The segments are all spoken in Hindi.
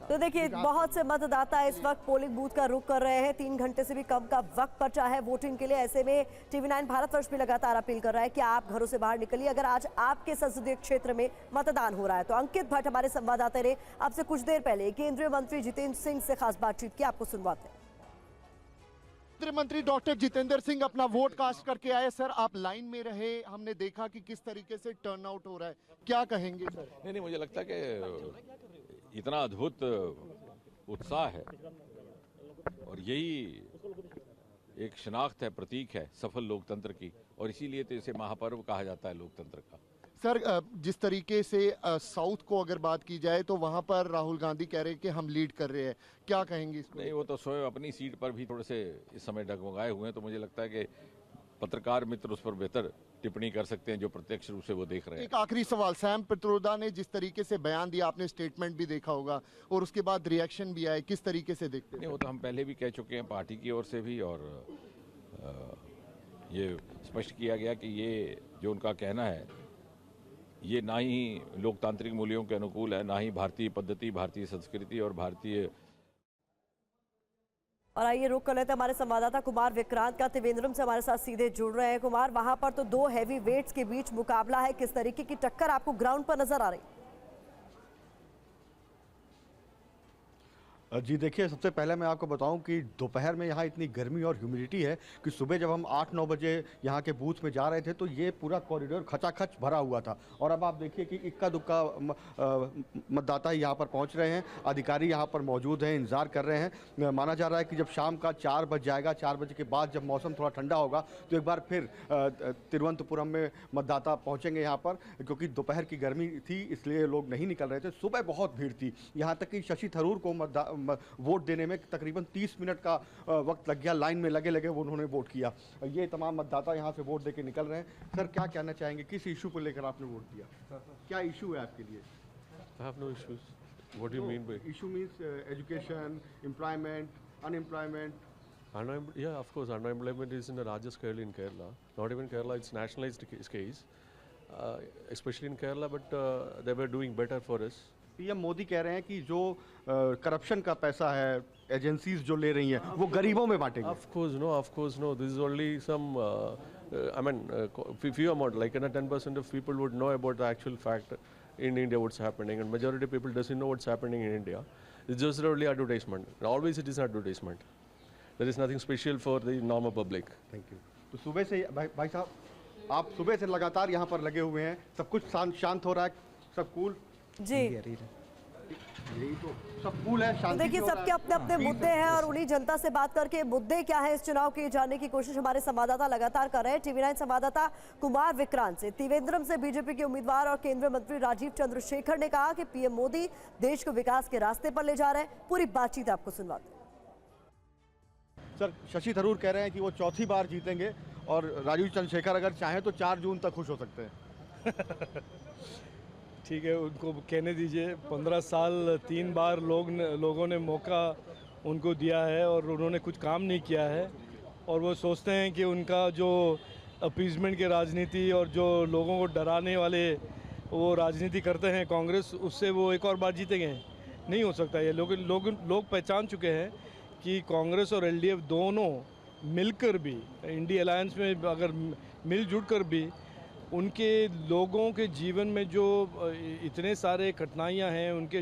तो देखिए, बहुत से मतदाता इस वक्त पोलिंग बूथ का रुख कर रहे हैं। 3 घंटे से भी कम का वक्त बचा है वोटिंग के लिए। ऐसे में TV9 भारतवर्ष भी लगातार अपील कर रहा है कि आप घरों से बाहर निकलिए अगर आज आपके संसदीय क्षेत्र में मतदान हो रहा है। तो अंकित भट्ट हमारे संवाददाता ने आपसे कुछ देर पहले केंद्रीय मंत्री जितेंद्र सिंह से खास बातचीत की, आपको सुनवाते हैं। केंद्रीय मंत्री डॉक्टर जितेंद्र सिंह अपना वोट कास्ट करके आए। सर, आप लाइन में रहे, हमने देखा कि किस तरीके से टर्नआउट हो रहा है, क्या कहेंगे सर? नहीं, मुझे लगता है कि इतना अद्भुत उत्साह है और यही एक शिनाख्त है, प्रतीक है सफल लोकतंत्र की, और इसीलिए तो इसे महापर्व कहा जाता है लोकतंत्र का। सर, जिस तरीके से साउथ को अगर बात की जाए तो वहां पर राहुल गांधी कह रहे हैं कि हम लीड कर रहे हैं, क्या कहेंगे इसको? नहीं, वो तो स्वयं अपनी सीट पर भी थोड़े से इस समय डगमगाए हुए हैं, तो मुझे लगता है कि पत्रकार मित्र उस पर बेहतर टिप्पणी कर सकते हैं जो प्रत्यक्ष रूप से वो देख रहे हैं। एक आखिरी सवाल, सैम पित्रोदा ने जिस तरीके से बयान दिया, आपने स्टेटमेंट भी देखा होगा और उसके बाद रिएक्शन भी आए, किस तरीके से देखते हैं? नहीं, वो तो हम पहले भी कह चुके हैं पार्टी की ओर से भी, और ये स्पष्ट किया गया कि ये जो उनका कहना है ये ना ही लोकतांत्रिक मूल्यों के अनुकूल है, ना ही भारतीय पद्धति, भारतीय संस्कृति और भारतीय। और आइए रुक कर लेते हैं हमारे संवाददाता कुमार विक्रांत का। त्रिवेंद्रम से हमारे साथ सीधे जुड़ रहे हैं। कुमार, वहां पर तो 2 हैवी वेट्स के बीच मुकाबला है, किस तरीके की टक्कर आपको ग्राउंड पर नजर आ रही? जी देखिए, सबसे पहले मैं आपको बताऊं कि दोपहर में यहाँ इतनी गर्मी और ह्यूमिडिटी है कि सुबह जब हम 8-9 बजे यहाँ के बूथ में जा रहे थे तो ये पूरा कॉरिडोर खचाखच भरा हुआ था। और अब आप देखिए कि इक्का दुक्का मतदाता यहाँ पर पहुँच रहे हैं, अधिकारी यहाँ पर मौजूद हैं, इंतज़ार कर रहे हैं। माना जा रहा है कि जब शाम का 4 बज जाएगा, 4 बजे के बाद जब मौसम थोड़ा ठंडा होगा तो एक बार फिर तिरुवनंतपुरम में मतदाता पहुँचेंगे यहाँ पर, क्योंकि दोपहर की गर्मी थी इसलिए लोग नहीं निकल रहे थे। सुबह बहुत भीड़ थी, यहाँ तक कि शशि थरूर को वोट देने में तकरीबन 30 मिनट का वक्त लग गया। लाइन में लगे लगे वो उन्होंने वोट किया। ये तमाम मतदाता यहाँ से वोट देके निकल रहे हैं। सर, क्या कहना चाहेंगे, किस इशू को लेकर आपने वोट दिया? क्या इशू है आपके लिए? I have no issues. What do you mean by? Issue means education, employment, unemployment. Yeah, of course, unemployment is in the largest scale in Kerala. Not even Kerala, it's nationalized case, especially in Kerala, but they were doing better for us. PM Modi कह रहे हैं कि जो करप्शन का पैसा है एजेंसीज जो ले रही हैं वो गरीबों में बांटेंगे। Of course no. This is only some, I mean, few amount, like 10% of people would know about the actual fact in India what's happening, and majority of people doesn't know what's happening in India. It's just only advertisement. Always it is advertisement. There is nothing special for the normal public. Thank you. तो सुबह से भाई साहब, आप सुबह से लगातार यहाँ पर लगे हुए हैं, सब कुछ शांत हो रहा है, सब कूल जी, यही तो सब कूल है, तो शांति देखिए सबके अपने अपने मुद्दे हैं और उन्हीं जनता से बात करके मुद्दे क्या है इस चुनाव के जानने की कोशिश हमारे संवाददाता लगातार कर रहे हैं। TV9 संवाददाता कुमार विक्रांत से। त्रिवेंद्रम से बीजेपी के उम्मीदवार और केंद्रीय मंत्री राजीव चंद्रशेखर ने कहा कि पीएम मोदी देश को विकास के रास्ते पर ले जा रहे हैं। पूरी बातचीत आपको सुनवाते हैं। सर, शशि थरूर कह रहे हैं कि वो चौथी बार जीतेंगे और राजीव चंद्रशेखर अगर चाहें तो 4 जून तक खुश हो सकते हैं। ठीक है, उनको कहने दीजिए। 15 साल 3 बार लोगों ने मौका उनको दिया है और उन्होंने कुछ काम नहीं किया है, और वो सोचते हैं कि उनका जो अपीजमेंट के राजनीति और जो लोगों को डराने वाले वो राजनीति करते हैं कांग्रेस, उससे वो एक और बार जीतेंगे। नहीं हो सकता। ये लोग पहचान चुके हैं कि कांग्रेस और एलडीएफ दोनों मिलकर भी, इंडिया अलायंस में अगर मिलजुल कर भी, उनके लोगों के जीवन में जो इतने सारे कठिनाइयां हैं, उनके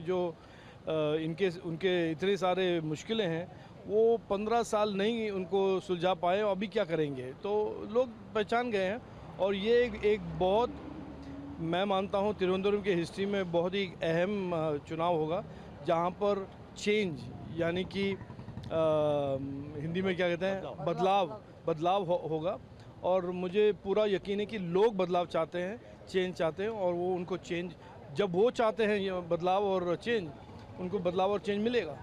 इतने सारे मुश्किलें हैं, वो 15 साल नहीं उनको सुलझा पाए। अभी क्या करेंगे? तो लोग पहचान गए हैं। और ये एक बहुत, मैं मानता हूँ तिरुवनंतपुरम की हिस्ट्री में बहुत ही अहम चुनाव होगा, जहाँ पर चेंज, यानी कि हिंदी में क्या कहते हैं, बदलाव होगा। और मुझे पूरा यकीन है कि लोग बदलाव चाहते हैं, चेंज चाहते हैं, और वो उनको चेंज, जब वो चाहते हैं बदलाव और चेंज, उनको बदलाव और चेंज मिलेगा।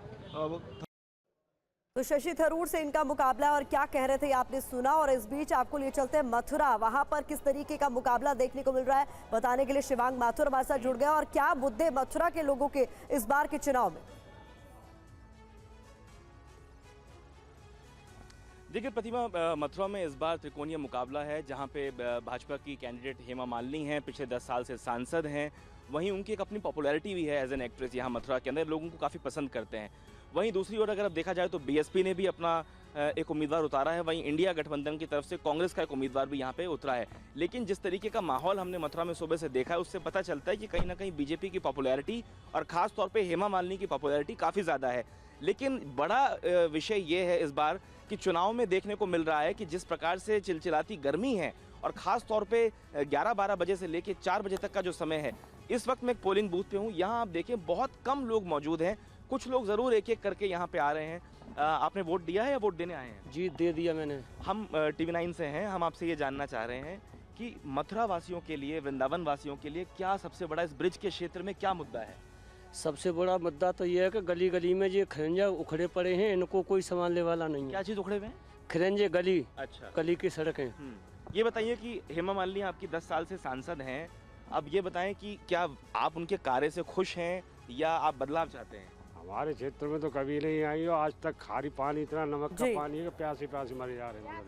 तो शशि थरूर से इनका मुकाबला, और क्या कह रहे थे आपने सुना। और इस बीच आपको लिए चलते हैं मथुरा, वहां पर किस तरीके का मुकाबला देखने को मिल रहा है बताने के लिए शिवांग माथुर हमारे साथ जुड़ गया। और क्या मुद्दे मथुरा के लोगों के इस बार के चुनाव में? देखिए प्रतिमा, मथुरा में इस बार त्रिकोणीय मुकाबला है, जहां पे भाजपा की कैंडिडेट हेमा मालिनी हैं, पिछले 10 साल से सांसद हैं, वहीं उनकी एक अपनी पॉपुलैरिटी भी है एज एन एक्ट्रेस यहाँ मथुरा के अंदर, लोगों को काफ़ी पसंद करते हैं। वहीं दूसरी ओर अगर अब देखा जाए तो बीएसपी ने भी अपना एक उम्मीदवार उतारा है, वहीं इंडिया गठबंधन की तरफ से कांग्रेस का एक उम्मीदवार भी यहाँ पे उतरा है। लेकिन जिस तरीके का माहौल हमने मथुरा में सुबह से देखा है, उससे पता चलता है कि कहीं ना कहीं बीजेपी की पॉपुलैरिटी और खास तौर पे हेमा मालिनी की पॉपुलैरिटी काफ़ी ज़्यादा है। लेकिन बड़ा विषय ये है इस बार कि चुनाव में देखने को मिल रहा है कि जिस प्रकार से चिलचिलाती गर्मी है और ख़ास तौर पे 11-12 बजे से लेकर 4 बजे तक का जो समय है, इस वक्त मैं एक पोलिंग बूथ पे हूँ। यहाँ आप देखें बहुत कम लोग मौजूद हैं, कुछ लोग ज़रूर एक एक करके यहाँ पे आ रहे हैं। आपने वोट दिया है या वोट देने आए हैं? जी दे दिया मैंने। हम TV9 से हैं, हम आपसे ये जानना चाह रहे हैं कि मथुरा वासियों के लिए, वृंदावन वासियों के लिए क्या सबसे बड़ा इस ब्रिज के क्षेत्र में क्या मुद्दा है? सबसे बड़ा मुद्दा तो ये है कि गली गली में ये खरंजा उखड़े पड़े हैं, इनको कोई संभालने वाला नहीं है। क्या चीज़ उखड़े हुए हैं? खरंजे गली, अच्छा, गली की सड़कें। ये बताइए कि हेमा मालिनी आपकी 10 साल से सांसद हैं, अब ये बताएं कि क्या आप उनके कार्य से खुश हैं या आप बदलाव चाहते हैं? हमारे क्षेत्र में तो कभी नहीं आई हो आज तक। खारी पानी, इतना नमक का जी। पानी है कि प्यासे प्यासे मरे जा रहे हैं।